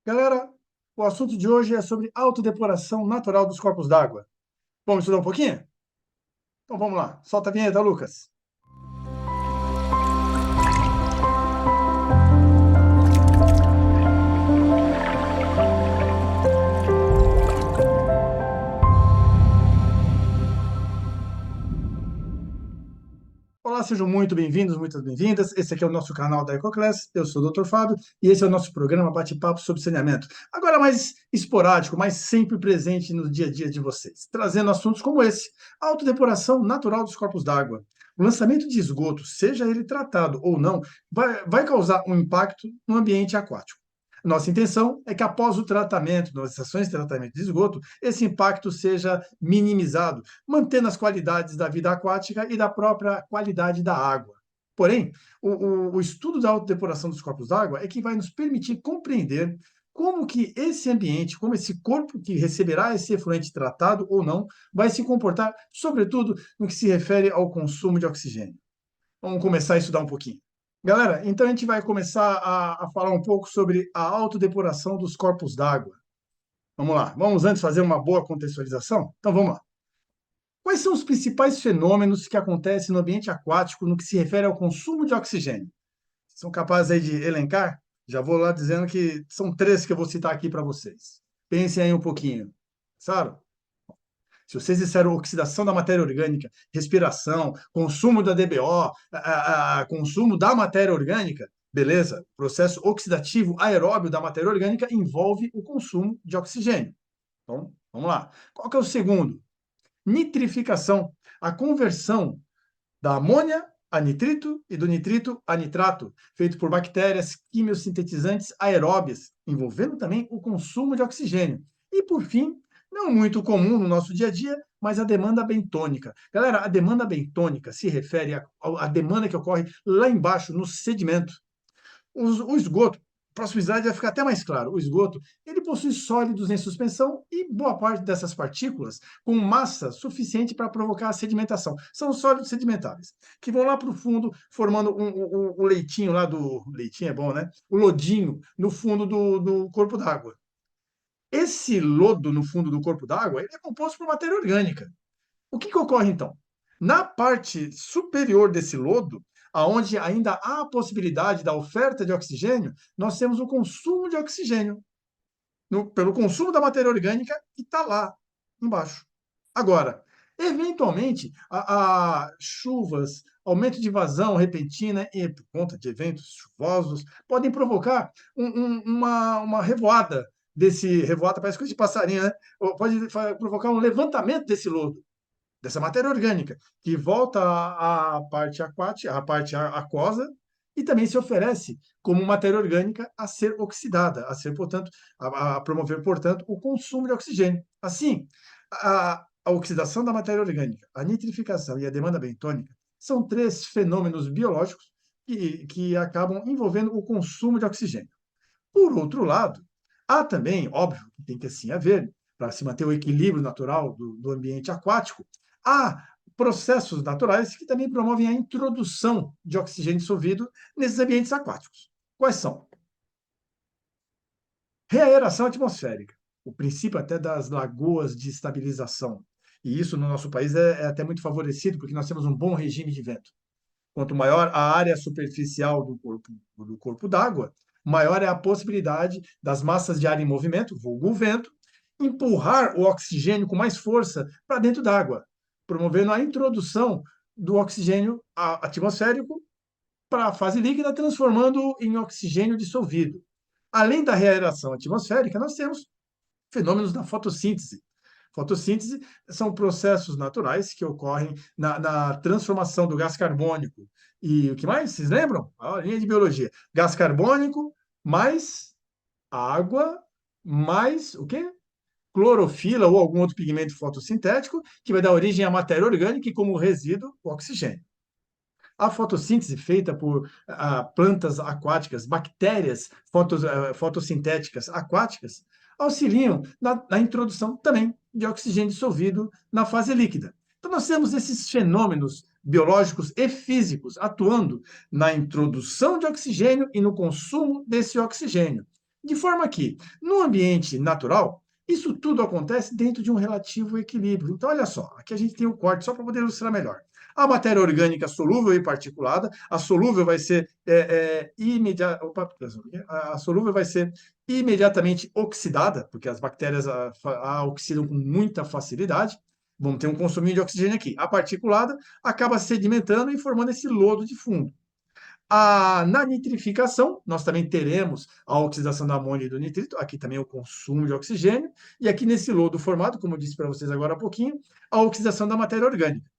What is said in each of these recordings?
Galera, o assunto de hoje é sobre autodepuração natural dos corpos d'água. Vamos estudar um pouquinho? Então vamos lá. Solta a vinheta, Lucas. Olá, sejam muito bem-vindos, muitas bem-vindas. Esse aqui é o nosso canal da EcoClass. Eu sou o Dr. Fábio e esse é o nosso programa Bate-Papo sobre Saneamento. Agora mais esporádico, mas sempre presente no dia a dia de vocês, trazendo assuntos como esse: a autodepuração natural dos corpos d'água. O lançamento de esgoto, seja ele tratado ou não, vai causar um impacto no ambiente aquático. Nossa intenção é que após o tratamento, nas estações de tratamento de esgoto, esse impacto seja minimizado, mantendo as qualidades da vida aquática e da própria qualidade da água. Porém, o estudo da autodepuração dos corpos d'água é que vai nos permitir compreender como que esse ambiente, como esse corpo que receberá esse efluente tratado ou não, vai se comportar, sobretudo no que se refere ao consumo de oxigênio. Vamos começar a estudar um pouquinho. Galera, então a gente vai começar a falar um pouco sobre a autodepuração dos corpos d'água. Vamos lá, vamos antes fazer uma boa contextualização? Então vamos lá. Quais são os principais fenômenos que acontecem no ambiente aquático no que se refere ao consumo de oxigênio? São capazes aí de elencar? Já vou lá dizendo que são três que eu vou citar aqui para vocês. Pensem aí um pouquinho. Sabe? Se vocês disseram oxidação da matéria orgânica, respiração, consumo da DBO, consumo da matéria orgânica, beleza? Processo oxidativo aeróbio da matéria orgânica envolve o consumo de oxigênio. Então, vamos lá. Qual que é o segundo? Nitrificação, a conversão da amônia a nitrito e do nitrito a nitrato, feito por bactérias quimiosintetizantes aeróbias, envolvendo também o consumo de oxigênio. E, por fim, não muito comum no nosso dia a dia, mas a demanda bentônica. Galera, a demanda bentônica se refere à demanda que ocorre lá embaixo, no sedimento. O esgoto, próximo slide vai ficar até mais claro. O esgoto, ele possui sólidos em suspensão e boa parte dessas partículas com massa suficiente para provocar a sedimentação. São sólidos sedimentáveis, que vão lá para o fundo, formando o leitinho lá do... Leitinho é bom, né? O lodinho no fundo do corpo d'água. Esse lodo no fundo do corpo d'água, ele é composto por matéria orgânica. O que ocorre então? Na parte superior desse lodo, aonde ainda há a possibilidade da oferta de oxigênio, nós temos o consumo de oxigênio pelo consumo da matéria orgânica que está lá embaixo. Agora, eventualmente, a chuvas, aumento de vazão repentina e por conta de eventos chuvosos podem provocar uma revoada desse revoada parece coisa de passarinho, né? Ou pode provocar um levantamento desse lodo dessa matéria orgânica, que volta à parte aquática, à parte aquosa, e também se oferece como matéria orgânica a ser oxidada, a ser, portanto, a promover, portanto, o consumo de oxigênio. Assim, a oxidação da matéria orgânica, a nitrificação e a demanda bentônica são três fenômenos biológicos que acabam envolvendo o consumo de oxigênio. Por outro lado, há também, óbvio, que tem que assim haver, para se manter o equilíbrio natural do ambiente aquático, há processos naturais que também promovem a introdução de oxigênio dissolvido nesses ambientes aquáticos. Quais são? Reaeração atmosférica, o princípio até das lagoas de estabilização. E isso no nosso país é até muito favorecido, porque nós temos um bom regime de vento. Quanto maior a área superficial do corpo d'água, maior é a possibilidade das massas de ar em movimento, vulgo o vento, empurrar o oxigênio com mais força para dentro d'água, promovendo a introdução do oxigênio atmosférico para a fase líquida, transformando em oxigênio dissolvido. Além da reaeração atmosférica, nós temos fenômenos da fotossíntese. Fotossíntese são processos naturais que ocorrem na transformação do gás carbônico. E o que mais? Vocês lembram? A linha de biologia. Gás carbônico mais água mais o quê? Clorofila ou algum outro pigmento fotossintético que vai dar origem à matéria orgânica e, como resíduo, o oxigênio. A fotossíntese feita por plantas aquáticas, bactérias fotossintéticas aquáticas, auxiliam na introdução também de oxigênio dissolvido na fase líquida. Então, nós temos esses fenômenos biológicos e físicos atuando na introdução de oxigênio e no consumo desse oxigênio. De forma que, no ambiente natural, isso tudo acontece dentro de um relativo equilíbrio. Então, olha só, aqui a gente tem o corte, só para poder ilustrar melhor. A matéria orgânica solúvel e particulada, a solúvel vai ser a solúvel vai ser imediatamente oxidada, porque as bactérias a oxidam com muita facilidade. Vamos ter um consuminho de oxigênio aqui. A particulada acaba sedimentando e formando esse lodo de fundo. Na nitrificação, nós também teremos a oxidação da amônia e do nitrito, aqui também o consumo de oxigênio, e aqui nesse lodo formado, como eu disse para vocês agora há pouquinho, a oxidação da matéria orgânica.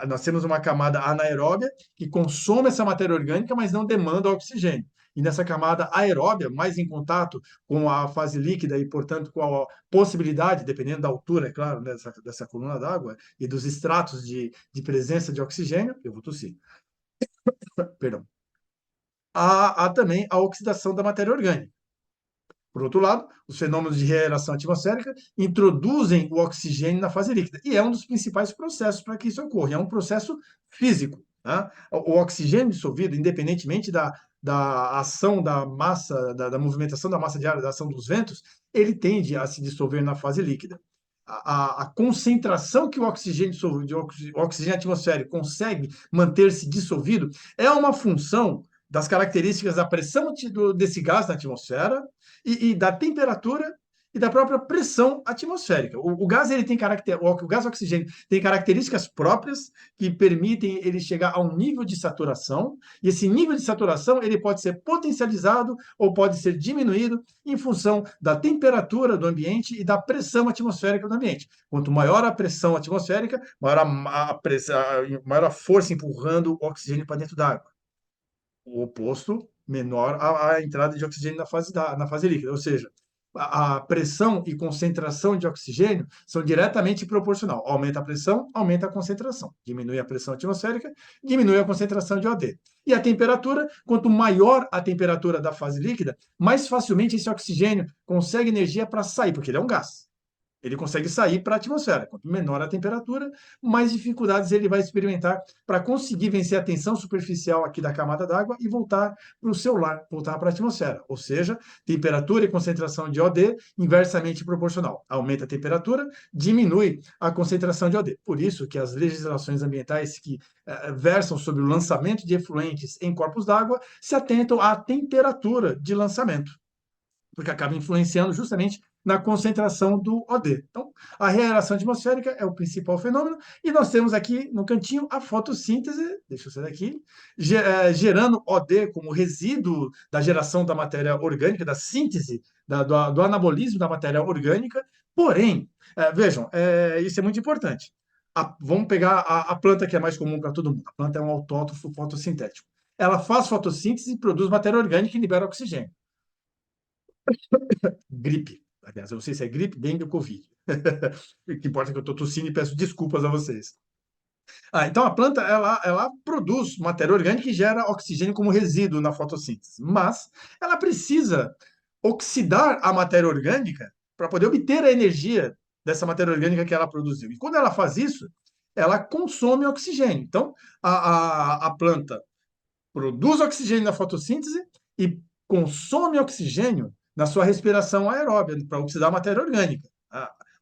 Nós temos uma camada anaeróbia que consome essa matéria orgânica, mas não demanda oxigênio. E nessa camada aeróbia, mais em contato com a fase líquida e, portanto, com a possibilidade, dependendo da altura, é claro, dessa coluna d'água e dos estratos de presença de oxigênio, eu vou tossir, perdão, há também a oxidação da matéria orgânica. Por outro lado, os fenômenos de reaeração atmosférica introduzem o oxigênio na fase líquida, e é um dos principais processos para que isso ocorra, é um processo físico. Tá? O oxigênio dissolvido, independentemente da ação da massa, da movimentação da massa de ar, da ação dos ventos, ele tende a se dissolver na fase líquida. A concentração que o o oxigênio atmosférico consegue manter-se dissolvido é uma função das características da pressão desse gás na atmosfera e da temperatura e da própria pressão atmosférica. O gás ele tem o gás oxigênio tem características próprias que permitem ele chegar a um nível de saturação, e esse nível de saturação ele pode ser potencializado ou pode ser diminuído em função da temperatura do ambiente e da pressão atmosférica do ambiente. Quanto maior a pressão atmosférica, maior a força empurrando o oxigênio para dentro da água. O oposto, menor a entrada de oxigênio na fase líquida. Ou seja, a pressão e concentração de oxigênio são diretamente proporcional. Aumenta a pressão, aumenta a concentração. Diminui a pressão atmosférica, diminui a concentração de OD. E a temperatura, quanto maior a temperatura da fase líquida, mais facilmente esse oxigênio consegue energia para sair, porque ele é um gás. Ele consegue sair para a atmosfera. Quanto menor a temperatura, mais dificuldades ele vai experimentar para conseguir vencer a tensão superficial aqui da camada d'água e voltar para o seu lar, voltar para a atmosfera. Ou seja, temperatura e concentração de OD inversamente proporcional. Aumenta a temperatura, diminui a concentração de OD. Por isso que as legislações ambientais que versam sobre o lançamento de efluentes em corpos d'água se atentam à temperatura de lançamento, porque acaba influenciando justamente na concentração do OD. Então, a reaeração atmosférica é o principal fenômeno, e nós temos aqui no cantinho a fotossíntese, deixa eu sair daqui, gerando OD como resíduo da geração da matéria orgânica, da síntese, do anabolismo da matéria orgânica. Porém, vejam, isso é muito importante. Vamos pegar a planta que é mais comum para todo mundo. A planta é um autótrofo fotossintético. Ela faz fotossíntese e produz matéria orgânica e libera oxigênio. Gripe. Aliás, eu não sei se é gripe, dengue ou Covid. O que importa é que eu estou tossindo e peço desculpas a vocês. Então, a planta ela produz matéria orgânica e gera oxigênio como resíduo na fotossíntese. Mas ela precisa oxidar a matéria orgânica para poder obter a energia dessa matéria orgânica que ela produziu. E quando ela faz isso, ela consome oxigênio. Então, a planta produz oxigênio na fotossíntese e consome oxigênio na sua respiração aeróbia, para oxidar a matéria orgânica.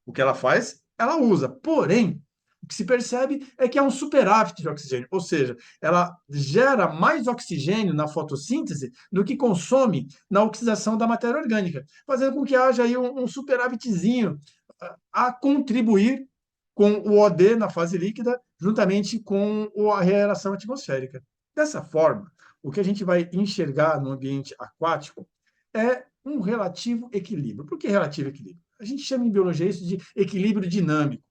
O que ela faz, ela usa. Porém, o que se percebe é que há um superávit de oxigênio, ou seja, ela gera mais oxigênio na fotossíntese do que consome na oxidação da matéria orgânica, fazendo com que haja aí um superávitzinho a contribuir com o OD na fase líquida, juntamente com a reaeração atmosférica. Dessa forma, o que a gente vai enxergar no ambiente aquático é um relativo equilíbrio. Por que relativo equilíbrio? A gente chama em biologia isso de equilíbrio dinâmico.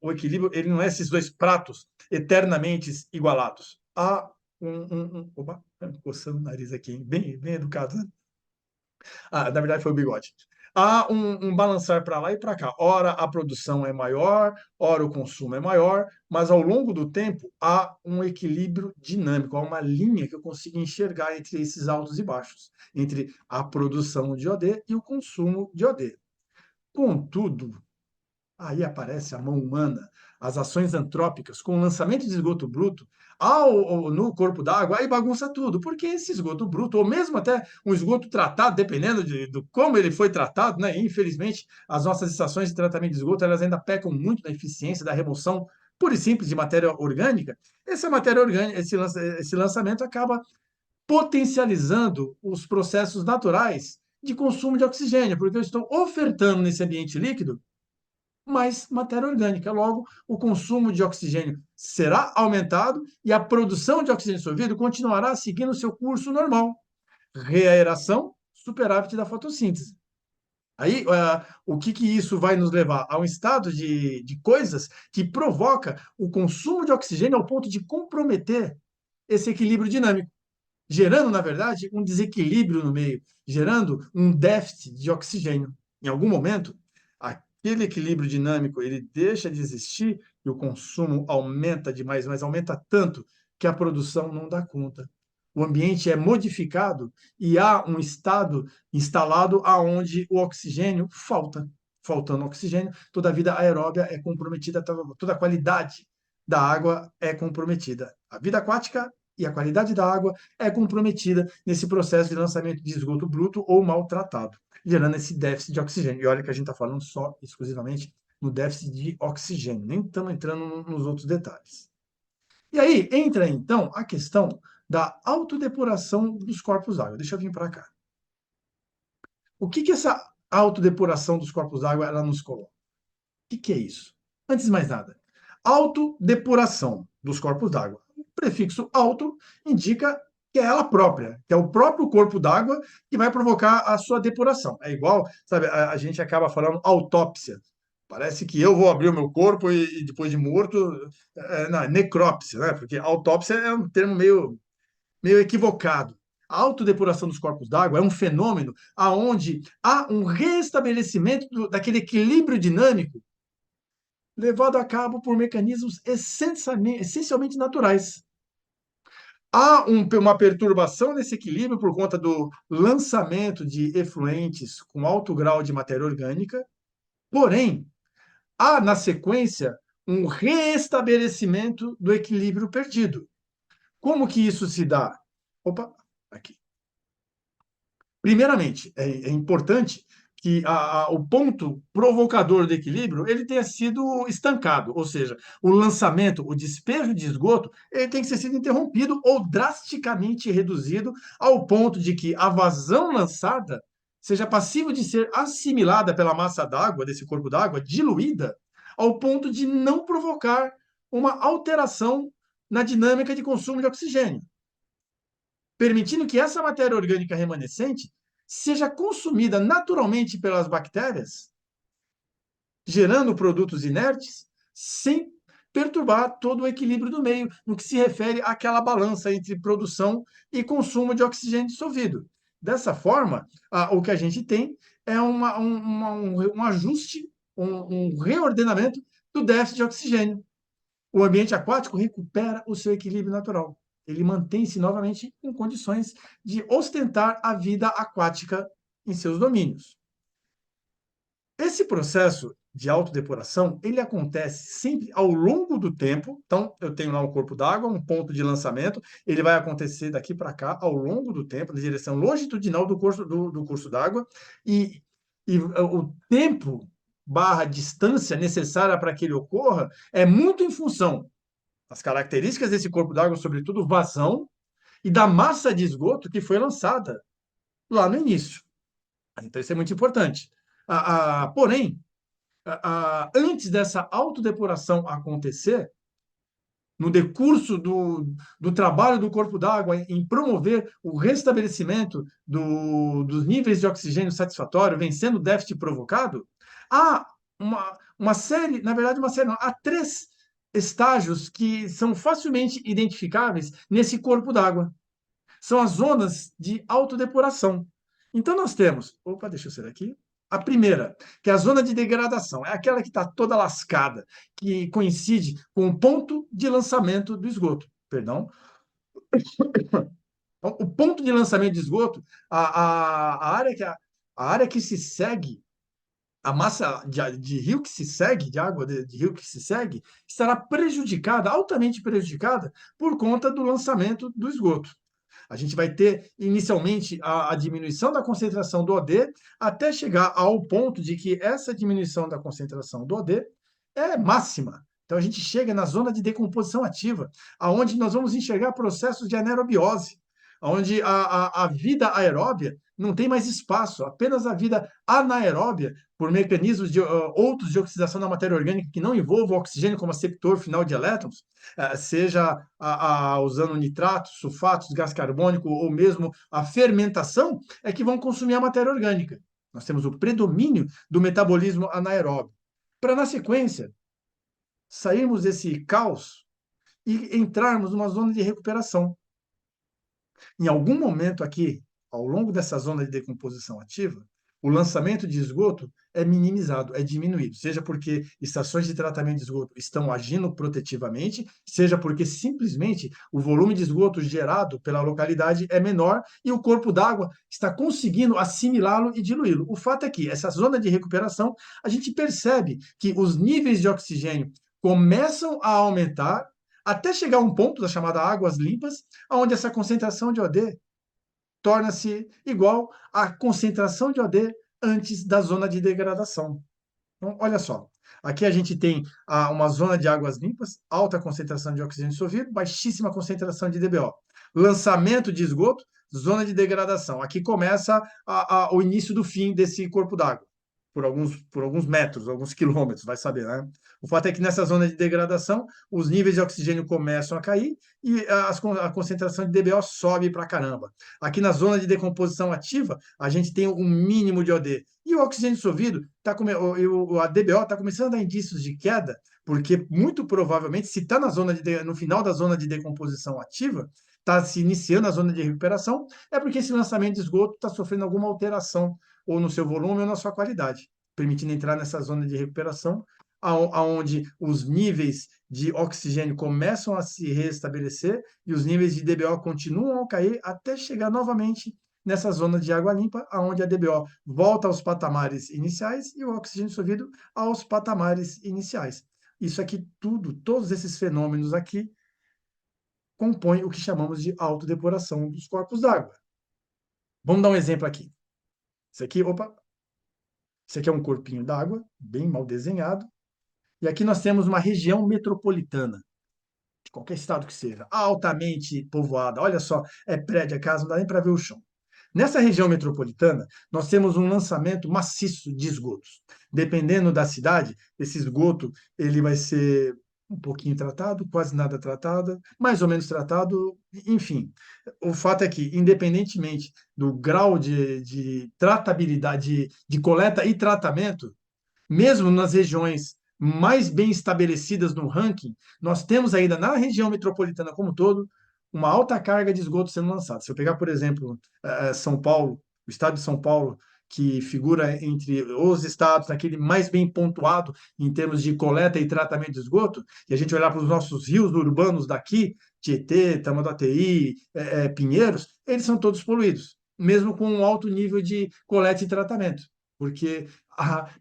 O equilíbrio ele não é esses dois pratos eternamente igualados. Há opa, coçando o nariz aqui, hein? Bem educado, né? Na verdade foi o bigode. Há um balançar para lá e para cá. Ora a produção é maior, ora o consumo é maior, mas ao longo do tempo há um equilíbrio dinâmico, há uma linha que eu consigo enxergar entre esses altos e baixos, entre a produção de OD e o consumo de OD. Contudo, Aí aparece a mão humana, as ações antrópicas, com o lançamento de esgoto bruto no corpo d'água, aí bagunça tudo, porque esse esgoto bruto, ou mesmo até um esgoto tratado, dependendo do como ele foi tratado, né? Infelizmente, as nossas estações de tratamento de esgoto, elas ainda pecam muito na eficiência da remoção pura e simples de matéria orgânica. Essa matéria orgânica, esse lançamento acaba potencializando os processos naturais de consumo de oxigênio, porque eu estou ofertando nesse ambiente líquido mais matéria orgânica. Logo, o consumo de oxigênio será aumentado e a produção de oxigênio dissolvido continuará seguindo o seu curso normal. Reaeração, superávit da fotossíntese. Aí, o que, que isso vai nos levar? A um estado de coisas que provoca o consumo de oxigênio ao ponto de comprometer esse equilíbrio dinâmico, gerando, na verdade, um desequilíbrio no meio, gerando um déficit de oxigênio. Em algum momento, aquele equilíbrio dinâmico ele deixa de existir e o consumo aumenta demais, mas aumenta tanto que a produção não dá conta. O ambiente é modificado e há um estado instalado aonde o oxigênio falta. Faltando oxigênio, toda a vida aeróbia é comprometida, toda a qualidade da água é comprometida. A vida aquática e a qualidade da água é comprometida nesse processo de lançamento de esgoto bruto ou maltratado, gerando esse déficit de oxigênio. E olha que a gente está falando só, exclusivamente, no déficit de oxigênio, nem estamos entrando nos outros detalhes. E aí entra, então, a questão da autodepuração dos corpos d'água. Deixa eu vir para cá. O que, que essa autodepuração dos corpos d'água ela nos coloca? O que, que é isso? Antes de mais nada, autodepuração dos corpos d'água. O prefixo auto indica que é ela própria, que é o próprio corpo d'água que vai provocar a sua depuração. É igual, sabe, a gente acaba falando autópsia. Parece que eu vou abrir o meu corpo e depois de morto, não, necrópsia, né? Porque autópsia é um termo meio equivocado. A autodepuração dos corpos d'água é um fenômeno aonde há um restabelecimento daquele equilíbrio dinâmico levado a cabo por mecanismos essencialmente naturais. Há uma perturbação nesse equilíbrio por conta do lançamento de efluentes com alto grau de matéria orgânica, porém, há na sequência um reestabelecimento do equilíbrio perdido. Como que isso se dá? Opa, aqui. Primeiramente, é importante que o ponto provocador do equilíbrio ele tenha sido estancado, ou seja, o lançamento, o despejo de esgoto, ele tem que ser sido interrompido ou drasticamente reduzido ao ponto de que a vazão lançada seja passível de ser assimilada pela massa d'água, desse corpo d'água, diluída, ao ponto de não provocar uma alteração na dinâmica de consumo de oxigênio, permitindo que essa matéria orgânica remanescente seja consumida naturalmente pelas bactérias, gerando produtos inertes, sem perturbar todo o equilíbrio do meio, no que se refere àquela balança entre produção e consumo de oxigênio dissolvido. Dessa forma, o que a gente tem é um ajuste, um reordenamento do déficit de oxigênio. O ambiente aquático recupera o seu equilíbrio natural. Ele mantém-se novamente em condições de ostentar a vida aquática em seus domínios. Esse processo de autodepuração, ele acontece sempre ao longo do tempo. Então, eu tenho lá um corpo d'água, um ponto de lançamento, ele vai acontecer daqui para cá ao longo do tempo, na direção longitudinal do curso d'água, e o tempo barra distância necessária para que ele ocorra é muito em função das características desse corpo d'água, sobretudo vazão, e da massa de esgoto que foi lançada lá no início. Então, isso é muito importante. Porém, antes dessa autodepuração acontecer, no decurso do trabalho do corpo d'água em promover o restabelecimento dos níveis de oxigênio satisfatório, vencendo o déficit provocado, há uma série, na verdade, uma série, não, há três estágios que são facilmente identificáveis nesse corpo d'água. São as zonas de autodepuração. Então, nós temos. Opa, deixa eu sair aqui. A primeira, que é a zona de degradação, é aquela que está toda lascada, que coincide com o ponto de lançamento do esgoto. Perdão. Então, o ponto de lançamento de esgoto, a área que se segue a massa de rio que se segue, de água de rio que se segue, estará prejudicada, altamente prejudicada, por conta do lançamento do esgoto. A gente vai ter inicialmente a diminuição da concentração do OD até chegar ao ponto de que essa diminuição da concentração do OD é máxima. Então a gente chega na zona de decomposição ativa, aonde nós vamos enxergar processos de anaerobiose, onde a vida aeróbia não tem mais espaço, apenas a vida anaeróbia, por mecanismos outros de oxidação da matéria orgânica que não envolvam o oxigênio como aceptor final de elétrons, seja usando nitratos, sulfatos, gás carbônico ou mesmo a fermentação, é que vão consumir a matéria orgânica. Nós temos o predomínio do metabolismo anaeróbio. Para, na sequência, sairmos desse caos e entrarmos numa zona de recuperação. Em algum momento aqui, ao longo dessa zona de decomposição ativa, o lançamento de esgoto é minimizado, é diminuído, seja porque estações de tratamento de esgoto estão agindo protetivamente, seja porque simplesmente o volume de esgoto gerado pela localidade é menor e o corpo d'água está conseguindo assimilá-lo e diluí-lo. O fato é que essa zona de recuperação, a gente percebe que os níveis de oxigênio começam a aumentar até chegar a um ponto da chamada águas limpas, onde essa concentração de OD torna-se igual à concentração de OD antes da zona de degradação. Então, olha só, aqui a gente tem uma zona de águas limpas, alta concentração de oxigênio dissolvido, baixíssima concentração de DBO. Lançamento de esgoto, zona de degradação. Aqui começa o início do fim desse corpo d'água, por alguns metros, alguns quilômetros, vai saber, né? O fato é que nessa zona de degradação, os níveis de oxigênio começam a cair e a concentração de DBO sobe para caramba. Aqui na zona de decomposição ativa, a gente tem um mínimo de OD. E o oxigênio dissolvido, a DBO está começando a dar indícios de queda, porque muito provavelmente, se está no final da zona de decomposição ativa, está se iniciando a zona de recuperação, é porque esse lançamento de esgoto está sofrendo alguma alteração, ou no seu volume ou na sua qualidade, permitindo entrar nessa zona de recuperação, aonde os níveis de oxigênio começam a se restabelecer e os níveis de DBO continuam a cair até chegar novamente nessa zona de água limpa, aonde a DBO volta aos patamares iniciais e o oxigênio dissolvido aos patamares iniciais. Isso aqui tudo, todos esses fenômenos aqui, compõem o que chamamos de autodeporação dos corpos d'água. Vamos dar um exemplo aqui. Isso aqui é um corpinho d'água, bem mal desenhado. E aqui nós temos uma região metropolitana, de qualquer estado que seja, altamente povoada. Olha só, é prédio, é casa, não dá nem para ver o chão. Nessa região metropolitana, nós temos um lançamento maciço de esgotos. Dependendo da cidade, esse esgoto ele vai ser um pouquinho tratado, quase nada tratado, mais ou menos tratado, enfim. O fato é que, independentemente do grau de tratabilidade, de coleta e tratamento, mesmo nas regiões mais bem estabelecidas no ranking, nós temos ainda na região metropolitana como um todo uma alta carga de esgoto sendo lançada. Se eu pegar, por exemplo, São Paulo, o estado de São Paulo, que figura entre os estados naquele mais bem pontuado em termos de coleta e tratamento de esgoto, e a gente olhar para os nossos rios urbanos daqui, Tietê, Tamanduateí, Pinheiros, eles são todos poluídos, mesmo com um alto nível de coleta e tratamento, porque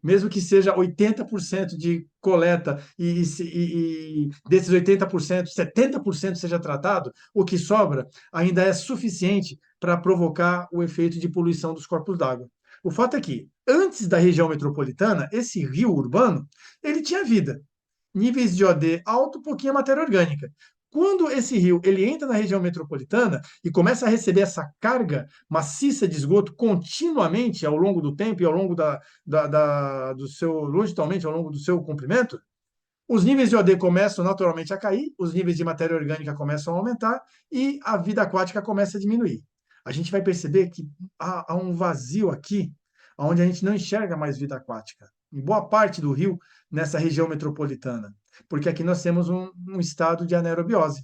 mesmo que seja 80% de coleta e desses 80%, 70% seja tratado, o que sobra ainda é suficiente para provocar o efeito de poluição dos corpos d'água. O fato é que, antes da região metropolitana, esse rio urbano, ele tinha vida. Níveis de OD alto, pouquinha matéria orgânica. Quando esse rio ele entra na região metropolitana e começa a receber essa carga maciça de esgoto continuamente ao longo do tempo e ao longo do seu, longitudinalmente, ao longo do seu comprimento, os níveis de OD começam naturalmente a cair, os níveis de matéria orgânica começam a aumentar e a vida aquática começa a diminuir. A gente vai perceber que há um vazio aqui, onde a gente não enxerga mais vida aquática, em boa parte do rio, nessa região metropolitana, porque aqui nós temos um estado de anaerobiose.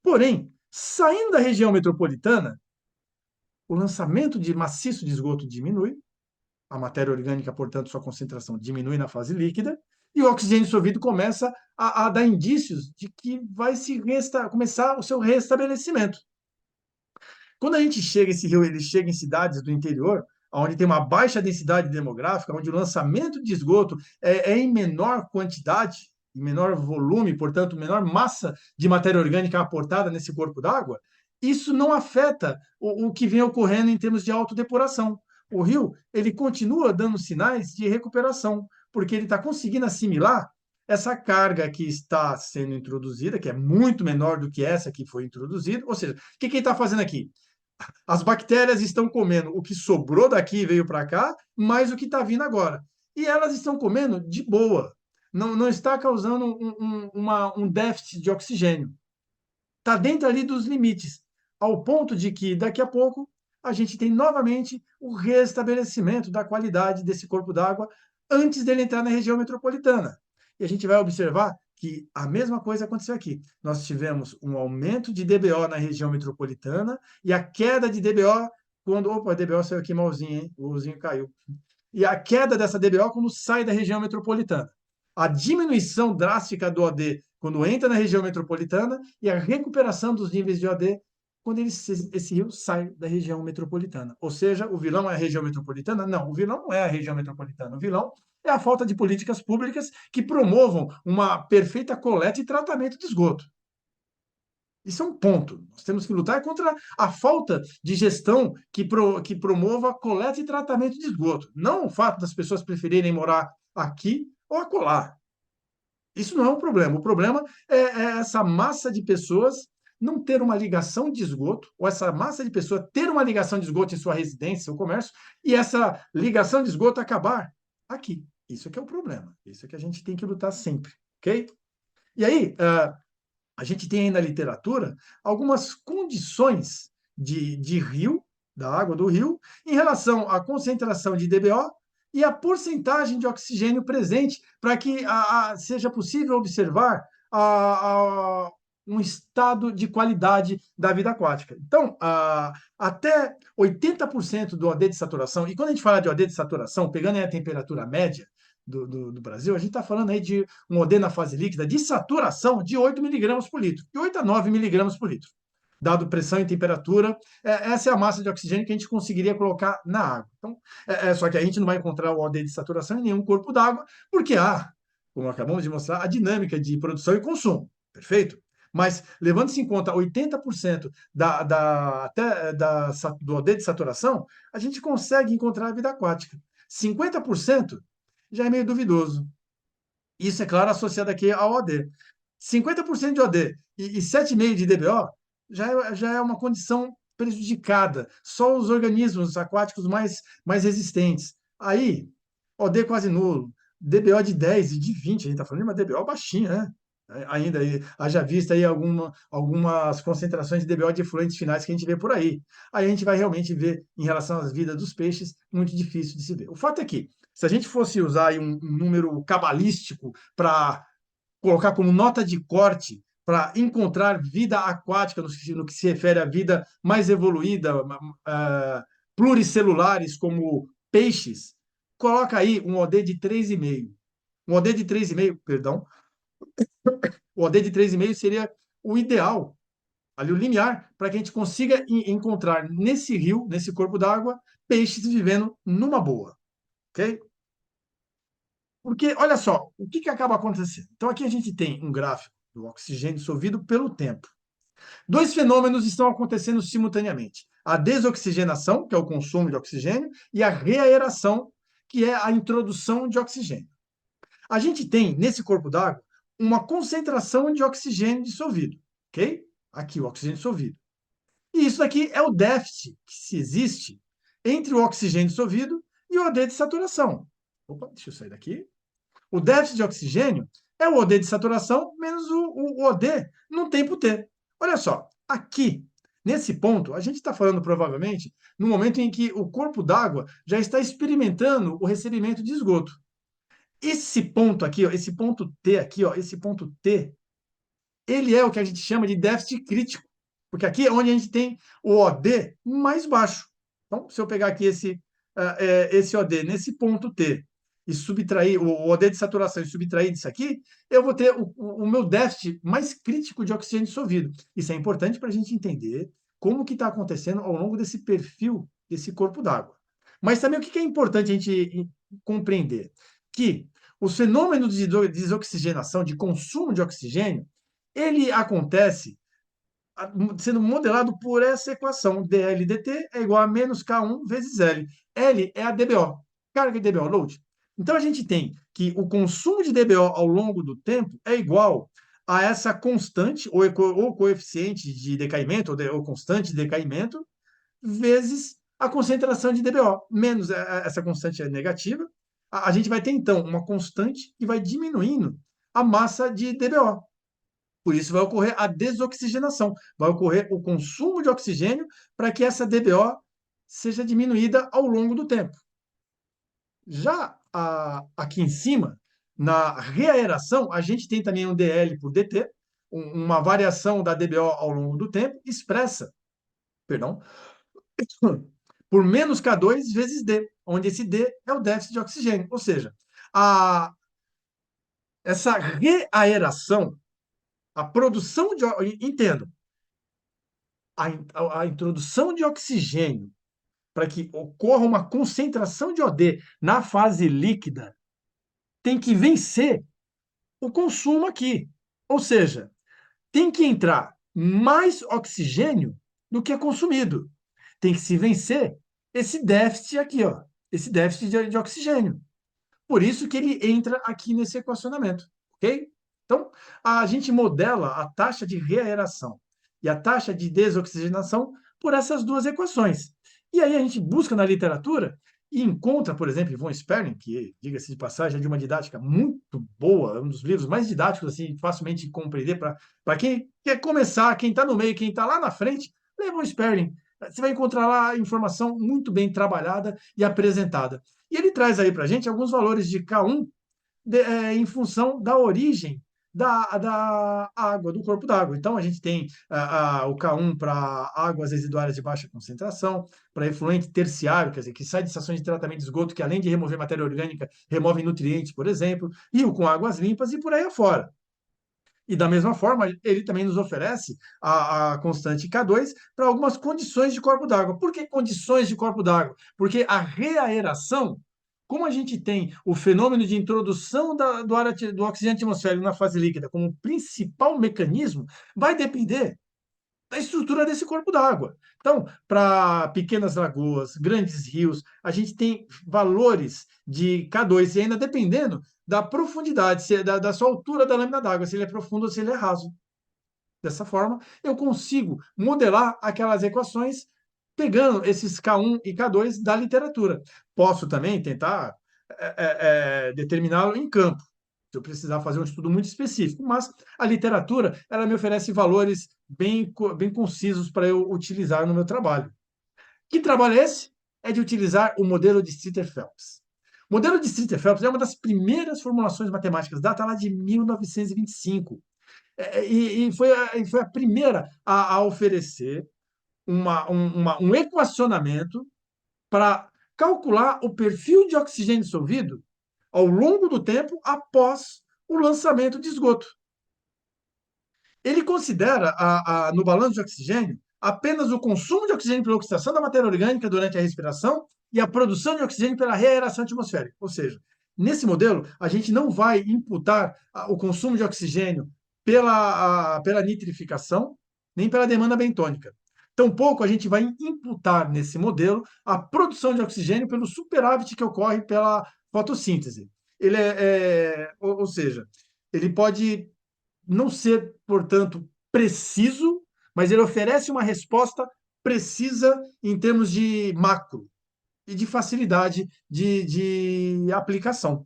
Porém, saindo da região metropolitana, o lançamento de maciço de esgoto diminui, a matéria orgânica, portanto, sua concentração diminui na fase líquida, e o oxigênio dissolvido começa a dar indícios de que vai começar o seu restabelecimento. Quando a gente chega, esse rio ele chega em cidades do interior, onde tem uma baixa densidade demográfica, onde o lançamento de esgoto é em menor quantidade, em menor volume, portanto, menor massa de matéria orgânica aportada nesse corpo d'água, isso não afeta o que vem ocorrendo em termos de autodepuração. O rio, ele continua dando sinais de recuperação, porque ele está conseguindo assimilar essa carga que está sendo introduzida, que é muito menor do que essa que foi introduzida. Ou seja, o que ele está fazendo aqui? As bactérias estão comendo o que sobrou daqui e veio para cá, mais o que está vindo agora. E elas estão comendo de boa. Não está causando um déficit de oxigênio. Está dentro ali dos limites, ao ponto de que daqui a pouco a gente tem novamente o restabelecimento da qualidade desse corpo d'água antes dele entrar na região metropolitana. E a gente vai observar que a mesma coisa aconteceu aqui. Nós tivemos um aumento de DBO na região metropolitana e a queda de DBO quando. Opa, a DBO saiu aqui malzinho, hein? O uzinho caiu. E a queda dessa DBO quando sai da região metropolitana. A diminuição drástica do OD quando entra na região metropolitana e a recuperação dos níveis de OD quando esse rio sai da região metropolitana. Ou seja, o vilão é a região metropolitana? Não, o vilão não é a região metropolitana. O vilão é a falta de políticas públicas que promovam uma perfeita coleta e tratamento de esgoto. Isso é um ponto. Nós temos que lutar contra a falta de gestão que promova a coleta e tratamento de esgoto. Não o fato das pessoas preferirem morar aqui ou acolá. Isso não é um problema. O problema é essa massa de pessoas não ter uma ligação de esgoto, ou essa massa de pessoas ter uma ligação de esgoto em sua residência, seu comércio, e essa ligação de esgoto acabar aqui. Isso é que é o problema. Isso é que a gente tem que lutar sempre, ok? E aí, a gente tem aí na literatura algumas condições de rio, da água do rio, em relação à concentração de DBO e à porcentagem de oxigênio presente, para que seja possível observar um estado de qualidade da vida aquática. Então, até 80% do OD de saturação, e quando a gente fala de OD de saturação, pegando aí a temperatura média do Brasil, a gente está falando aí de um OD na fase líquida de saturação de 8 miligramas por litro, de 8 a 9 miligramas por litro. Dado pressão e temperatura, essa é a massa de oxigênio que a gente conseguiria colocar na água. Então, só que a gente não vai encontrar o OD de saturação em nenhum corpo d'água, porque há, como acabamos de mostrar, a dinâmica de produção e consumo. Perfeito? Mas, levando-se em conta 80% do OD de saturação, a gente consegue encontrar a vida aquática. 50% já é meio duvidoso. Isso, é claro, associado aqui ao OD. 50% de OD e 7,5% de DBO já é uma condição prejudicada. Só os organismos aquáticos mais resistentes. Aí, OD quase nulo, DBO de 10 e de 20, a gente está falando de uma DBO baixinha, né? Ainda, haja vista aí algumas concentrações de DBO de efluentes finais que a gente vê por aí. Aí a gente vai realmente ver, em relação às vidas dos peixes, muito difícil de se ver. O fato é que, se a gente fosse usar aí um número cabalístico para colocar como nota de corte para encontrar vida aquática no que se refere à vida mais evoluída, pluricelulares como peixes, coloca aí um OD de 3,5. Um OD de 3,5, perdão, o OD de 3,5 seria o ideal, ali o limiar, para que a gente consiga encontrar nesse rio, nesse corpo d'água, peixes vivendo numa boa, ok? Porque, olha só, o que acaba acontecendo? Então, aqui a gente tem um gráfico do oxigênio dissolvido pelo tempo. Dois fenômenos estão acontecendo simultaneamente: a desoxigenação, que é o consumo de oxigênio, e a reaeração, que é a introdução de oxigênio. A gente tem, nesse corpo d'água, uma concentração de oxigênio dissolvido, ok? Aqui, o oxigênio dissolvido. E isso daqui é o déficit que se existe entre o oxigênio dissolvido e o OD de saturação. Opa, deixa eu sair daqui. O déficit de oxigênio é o OD de saturação menos o OD no tempo T. Olha só, aqui, nesse ponto, a gente está falando provavelmente no momento em que o corpo d'água já está experimentando o recebimento de esgoto. Esse ponto aqui, ó, esse ponto T aqui, ó, esse ponto T, ele é o que a gente chama de déficit crítico, porque aqui é onde a gente tem o OD mais baixo. Então, se eu pegar aqui esse OD nesse ponto T e subtrair o OD de saturação e subtrair disso aqui, eu vou ter o meu déficit mais crítico de oxigênio dissolvido. Isso é importante para a gente entender como que está acontecendo ao longo desse perfil desse corpo d'água. Mas também o que é importante a gente compreender? Que os fenômenos de desoxigenação, de consumo de oxigênio, ele acontece sendo modelado por essa equação. dLdt é igual a menos K1 vezes L. L é a DBO, carga de DBO, load. Então, a gente tem que o consumo de DBO ao longo do tempo é igual a essa constante, ou coeficiente de decaimento, ou constante de decaimento, vezes a concentração de DBO, menos essa constante é negativa. A gente vai ter, então, uma constante que vai diminuindo a massa de DBO. Por isso vai ocorrer a desoxigenação, vai ocorrer o consumo de oxigênio para que essa DBO seja diminuída ao longo do tempo. Já aqui em cima, na reaeração, a gente tem também um dL por dt, uma variação da DBO ao longo do tempo, expressa, perdão, por menos K2 vezes D, onde esse D é o déficit de oxigênio. Ou seja, essa reaeração, a produção de... Entendo, a introdução de oxigênio para que ocorra uma concentração de OD na fase líquida tem que vencer o consumo aqui. Ou seja, tem que entrar mais oxigênio do que é consumido. Tem que se vencer esse déficit aqui, ó, esse déficit de oxigênio. Por isso que ele entra aqui nesse equacionamento, ok? Então, a gente modela a taxa de reaeração e a taxa de desoxigenação por essas duas equações. E aí a gente busca na literatura e encontra, por exemplo, von Sperling, que, diga-se de passagem, é de uma didática muito boa, um dos livros mais didáticos, assim, facilmente de compreender para quem quer começar, quem está no meio, quem está lá na frente, lê von Sperling. Você vai encontrar lá informação muito bem trabalhada e apresentada. E ele traz aí para a gente alguns valores de K1 em função da origem da água, do corpo d'água. Então, a gente tem o K1 para águas residuárias de baixa concentração, para efluente terciário, quer dizer, que sai de estações de tratamento de esgoto, que além de remover matéria orgânica, remove nutrientes, por exemplo, e o com águas limpas e por aí afora. E da mesma forma, ele também nos oferece a constante K2 para algumas condições de corpo d'água. Por que condições de corpo d'água? Porque a reaeração, como a gente tem o fenômeno de introdução do oxigênio atmosférico na fase líquida como principal mecanismo, vai depender da estrutura desse corpo d'água. Então, para pequenas lagoas, grandes rios, a gente tem valores de K2, e ainda dependendo da profundidade, da sua altura da lâmina d'água, se ele é profundo ou se ele é raso. Dessa forma, eu consigo modelar aquelas equações pegando esses K1 e K2 da literatura. Posso também tentar determiná-lo em campo, se eu precisar fazer um estudo muito específico, mas a literatura ela me oferece valores bem concisos para eu utilizar no meu trabalho. Que trabalho é esse? É de utilizar o modelo de Streeter-Phelps. O modelo de Streeter-Phelps é uma das primeiras formulações matemáticas, data lá de 1925. E foi a primeira a oferecer um equacionamento para calcular o perfil de oxigênio dissolvido ao longo do tempo após o lançamento de esgoto. Ele considera, no balanço de oxigênio, apenas o consumo de oxigênio pela oxidação da matéria orgânica durante a respiração e a produção de oxigênio pela reaeração atmosférica. Ou seja, nesse modelo, a gente não vai imputar o consumo de oxigênio pela nitrificação, nem pela demanda bentônica. Tampouco a gente vai imputar nesse modelo a produção de oxigênio pelo superávit que ocorre pela fotossíntese. Ou seja, ele pode não ser, portanto, preciso, mas ele oferece uma resposta precisa em termos de macro e de facilidade de aplicação.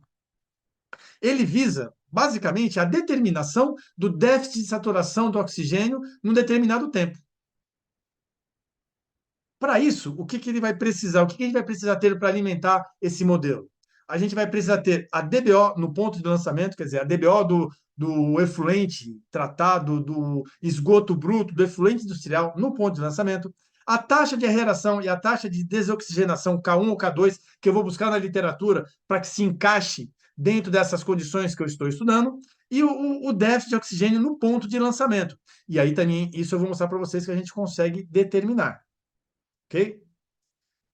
Ele visa, basicamente, a determinação do déficit de saturação do oxigênio num determinado tempo. Para isso, o que ele vai precisar? O que a gente vai precisar ter para alimentar esse modelo? A gente vai precisar ter a DBO no ponto de lançamento, quer dizer, a DBO do efluente tratado, do esgoto bruto, do efluente industrial no ponto de lançamento, a taxa de aeração e a taxa de desoxigenação K1 ou K2, que eu vou buscar na literatura para que se encaixe dentro dessas condições que eu estou estudando, e o déficit de oxigênio no ponto de lançamento. E aí também, isso eu vou mostrar para vocês que a gente consegue determinar. Ok?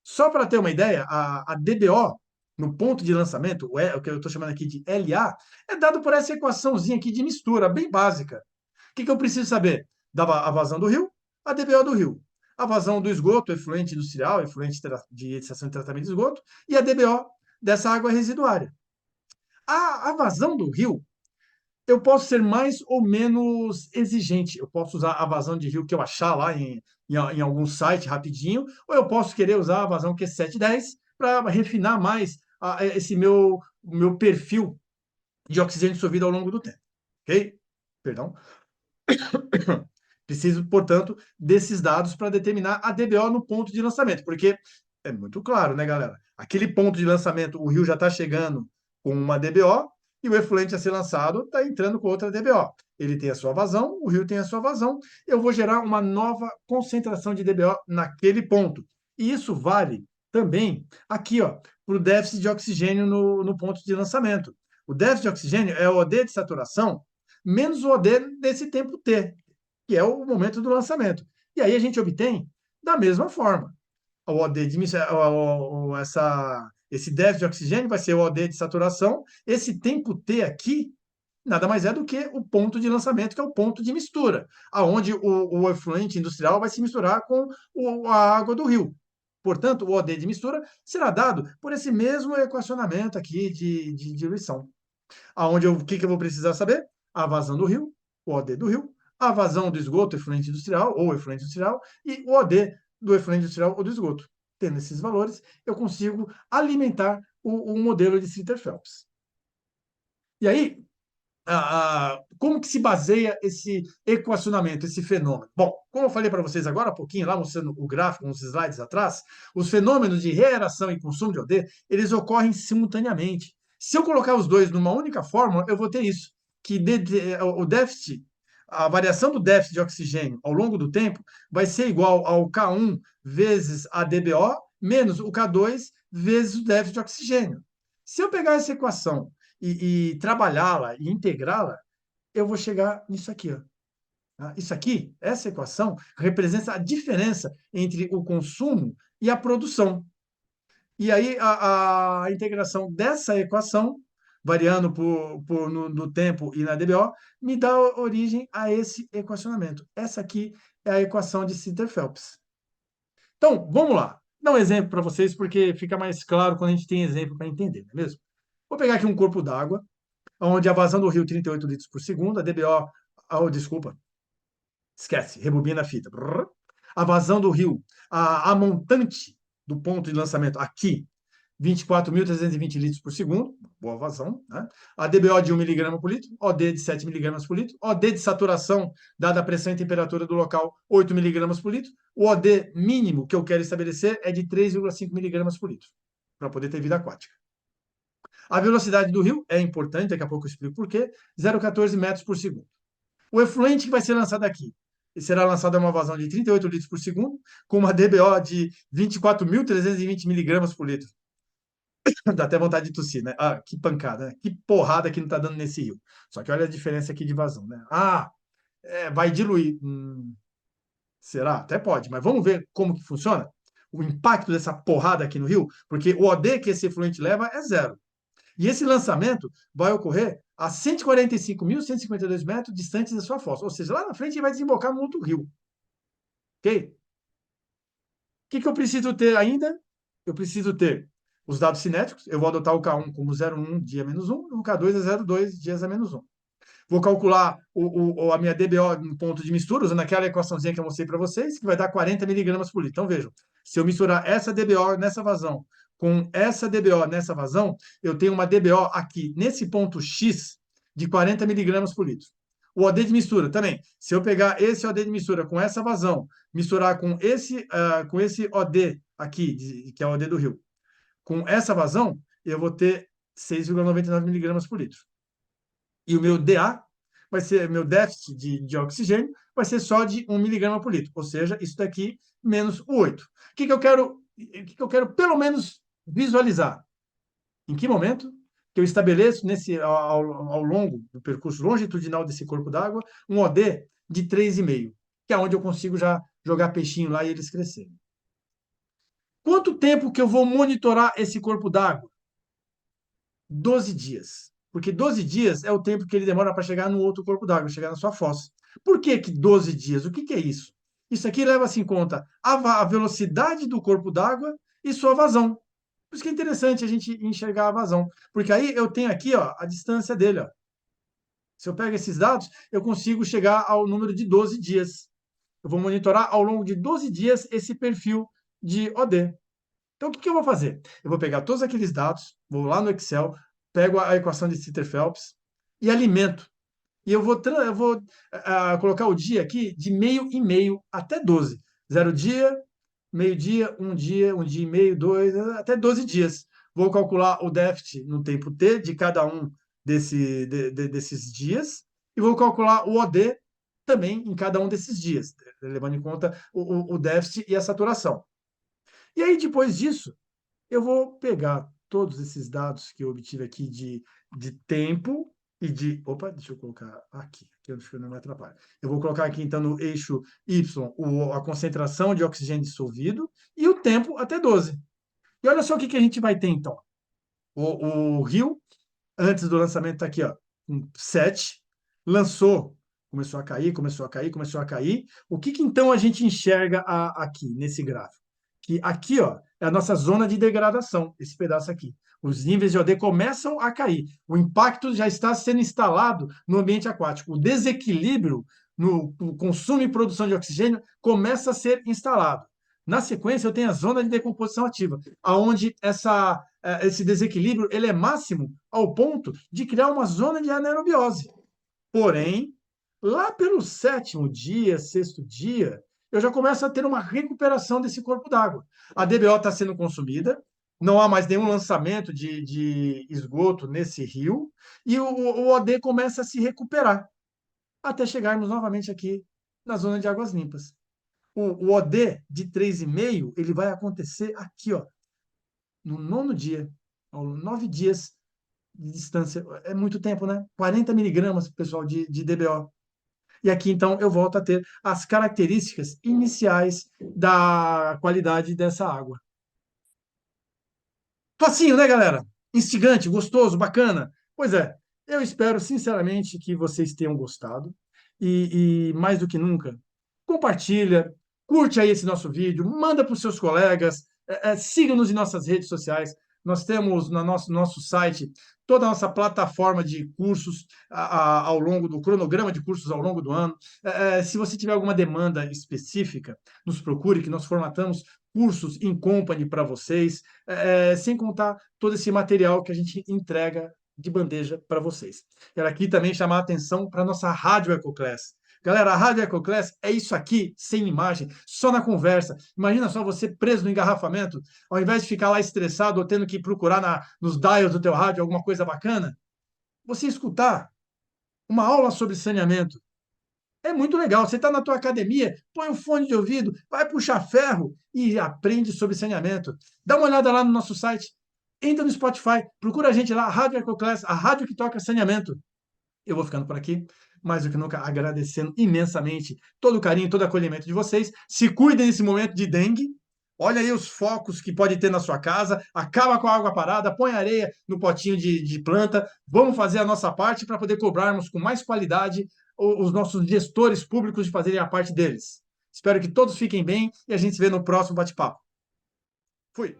Só para ter uma ideia, a DBO, no ponto de lançamento, o que eu estou chamando aqui de LA, é dado por essa equaçãozinha aqui de mistura, bem básica. O que eu preciso saber? A vazão do rio, a DBO do rio. A vazão do esgoto, efluente industrial, efluente de estação de tratamento de esgoto, e a DBO dessa água residuária. A vazão do rio, eu posso ser mais ou menos exigente. Eu posso usar a vazão de rio que eu achar lá em algum site rapidinho, ou eu posso querer usar a vazão Q710 para refinar mais esse meu perfil de oxigênio dissolvido ao longo do tempo. Ok? Perdão. Preciso, portanto, desses dados para determinar a DBO no ponto de lançamento, porque é muito claro, né, galera? Aquele ponto de lançamento, o rio já está chegando com uma DBO e o efluente a ser lançado está entrando com outra DBO. Ele tem a sua vazão, o rio tem a sua vazão, eu vou gerar uma nova concentração de DBO naquele ponto. E isso vale também aqui, ó, para o déficit de oxigênio no ponto de lançamento. O déficit de oxigênio é o OD de saturação menos o OD desse tempo T, que é o momento do lançamento. E aí a gente obtém da mesma forma. O OD de, esse déficit de oxigênio vai ser o OD de saturação. Esse tempo T aqui nada mais é do que o ponto de lançamento, que é o ponto de mistura, aonde o efluente industrial vai se misturar com a água do rio. Portanto, o OD de mistura será dado por esse mesmo equacionamento aqui de diluição. Aonde o que eu vou precisar saber? A vazão do rio, o OD do rio, a vazão do esgoto, efluente industrial ou efluente industrial, e o OD do efluente industrial ou do esgoto. Tendo esses valores, eu consigo alimentar o modelo de Slater-Phelps. E aí, como que se baseia esse equacionamento, esse fenômeno? Bom, como eu falei para vocês agora há pouquinho, lá mostrando o gráfico, uns slides atrás, os fenômenos de reação e consumo de OD, eles ocorrem simultaneamente. Se eu colocar os dois numa única fórmula, eu vou ter isso, que o déficit, a variação do déficit de oxigênio ao longo do tempo vai ser igual ao K1 vezes a DBO menos o K2 vezes o déficit de oxigênio. Se eu pegar essa equação e trabalhá-la e integrá-la, eu vou chegar nisso aqui. Ó. Isso aqui, essa equação, representa a diferença entre o consumo e a produção. E aí a integração dessa equação, variando no tempo e na DBO, me dá origem a esse equacionamento. Essa aqui é a equação de Slater-Phelps. Então, vamos lá. Vou dar um exemplo para vocês, porque fica mais claro quando a gente tem exemplo para entender, não é mesmo? Vou pegar aqui um corpo d'água, onde a vazão do rio 38 litros por segundo, a DBO, desculpa, esquece, rebobina a fita. A vazão do rio, a montante do ponto de lançamento aqui, 24.320 litros por segundo, boa vazão, né? A DBO de 1 miligrama por litro, OD de 7 miligramas por litro, OD de saturação, dada a pressão e temperatura do local, 8 miligramas por litro. O OD mínimo que eu quero estabelecer é de 3,5 miligramas por litro, para poder ter vida aquática. A velocidade do rio é importante, daqui a pouco eu explico por quê, 0,14 metros por segundo. O efluente que vai ser lançado aqui será lançado a uma vazão de 38 litros por segundo, com uma DBO de 24.320 miligramas por litro. Dá até vontade de tossir, né? Ah, que pancada, né? Que porrada que não está dando nesse rio. Só que olha a diferença aqui de vazão, né? Vai diluir. Será? Até pode, mas vamos ver como que funciona? O impacto dessa porrada aqui no rio, porque o OD que esse efluente leva é zero. E esse lançamento vai ocorrer a 145.152 metros distantes da sua fossa. Ou seja, lá na frente ele vai desembocar no outro rio. Ok? O que eu preciso ter ainda? Eu preciso ter os dados cinéticos. Eu vou adotar o K1 como 0,1 dia menos 1, e o K2 é 0,2 dias a menos 1. Vou calcular a minha DBO em ponto de mistura, usando aquela equaçãozinha que eu mostrei para vocês, que vai dar 40 miligramas por litro. Então, vejam, se eu misturar essa DBO nessa vazão com essa DBO nessa vazão, eu tenho uma DBO aqui, nesse ponto X, de 40 miligramas por litro. O OD de mistura também. Se eu pegar esse OD de mistura com essa vazão, misturar com esse OD aqui, que é o OD do rio, com essa vazão, eu vou ter 6,99 miligramas por litro. E o meu DA vai ser, meu déficit de oxigênio vai ser só de 1 miligrama por litro. Ou seja, isso daqui menos o 8. O que eu quero pelo menos visualizar? Em que momento que eu estabeleço ao longo do percurso longitudinal desse corpo d'água um OD de 3,5, que é onde eu consigo já jogar peixinho lá e eles crescerem. Quanto tempo que eu vou monitorar esse corpo d'água? 12 dias. Porque 12 dias é o tempo que ele demora para chegar no outro corpo d'água, chegar na sua fossa. Por que que 12 dias? O que que é isso? Isso aqui leva-se em conta a velocidade do corpo d'água e sua vazão. Por isso que é interessante a gente enxergar a vazão. Porque aí eu tenho aqui, ó, a distância dele, ó. Se eu pego esses dados, eu consigo chegar ao número de 12 dias. Eu vou monitorar ao longo de 12 dias esse perfil de OD. Então, o que que eu vou fazer? Eu vou pegar todos aqueles dados, vou lá no Excel, pego a equação de Sitter-Phelps e alimento. E eu vou colocar o dia aqui de meio e meio até 12. Zero dia, meio-dia, um dia e meio, dois, até 12 dias. Vou calcular o déficit no tempo T de cada um desses dias e vou calcular o OD também em cada um desses dias, levando em conta o déficit e a saturação. E aí, depois disso, eu vou pegar todos esses dados que eu obtive aqui de tempo e de. Opa, deixa eu colocar aqui, que eu acho que não me atrapalha. Eu vou colocar aqui, então, no eixo Y, a concentração de oxigênio dissolvido e o tempo até 12. E olha só o que que a gente vai ter, então. O rio, antes do lançamento, está aqui, ó, com 7, lançou, começou a cair, começou a cair, começou a cair. O que que então a gente enxerga aqui, nesse gráfico? Que aqui, ó, é a nossa zona de degradação, esse pedaço aqui. Os níveis de OD começam a cair. O impacto já está sendo instalado no ambiente aquático. O desequilíbrio no consumo e produção de oxigênio começa a ser instalado. Na sequência, eu tenho a zona de decomposição ativa, aonde esse desequilíbrio ele é máximo ao ponto de criar uma zona de anaerobiose. Porém, lá pelo sétimo dia, sexto dia, eu já começo a ter uma recuperação desse corpo d'água. A DBO está sendo consumida, não há mais nenhum lançamento de esgoto nesse rio, e o OD começa a se recuperar, até chegarmos novamente aqui na zona de águas limpas. O OD de 3,5, ele vai acontecer aqui, ó, no nono dia, 9 dias de distância. É muito tempo, né? 40 miligramas, pessoal, de DBO. E aqui, então, eu volto a ter as características iniciais da qualidade dessa água. Facinho, né, galera? Instigante, gostoso, bacana. Pois é, eu espero sinceramente que vocês tenham gostado. E mais do que nunca, compartilha, curte aí esse nosso vídeo, manda para os seus colegas, siga-nos em nossas redes sociais. Nós temos no nosso site toda a nossa plataforma de cursos ao longo do cronograma de cursos ao longo do ano. Se você tiver alguma demanda específica, nos procure, que nós formatamos cursos in company para vocês, sem contar todo esse material que a gente entrega de bandeja para vocês. Quero aqui também chamar a atenção para a nossa Rádio EcoClass. Galera, a Rádio EcoClass é isso aqui, sem imagem, só na conversa. Imagina só você preso no engarrafamento, ao invés de ficar lá estressado ou tendo que procurar nos dials do teu rádio alguma coisa bacana, você escutar uma aula sobre saneamento. É muito legal. Você está na tua academia, põe um fone de ouvido, vai puxar ferro e aprende sobre saneamento. Dá uma olhada lá no nosso site. Entra no Spotify, procura a gente lá, Rádio EcoClass, a rádio que toca saneamento. Eu vou ficando por aqui, mais do que nunca agradecendo imensamente todo o carinho, todo o acolhimento de vocês. Se cuidem nesse momento de dengue. Olha aí os focos que pode ter na sua casa. Acaba com a água parada, põe areia no potinho de planta. Vamos fazer a nossa parte para poder cobrarmos com mais qualidade os nossos gestores públicos de fazerem a parte deles. Espero que todos fiquem bem e a gente se vê no próximo bate-papo. Fui!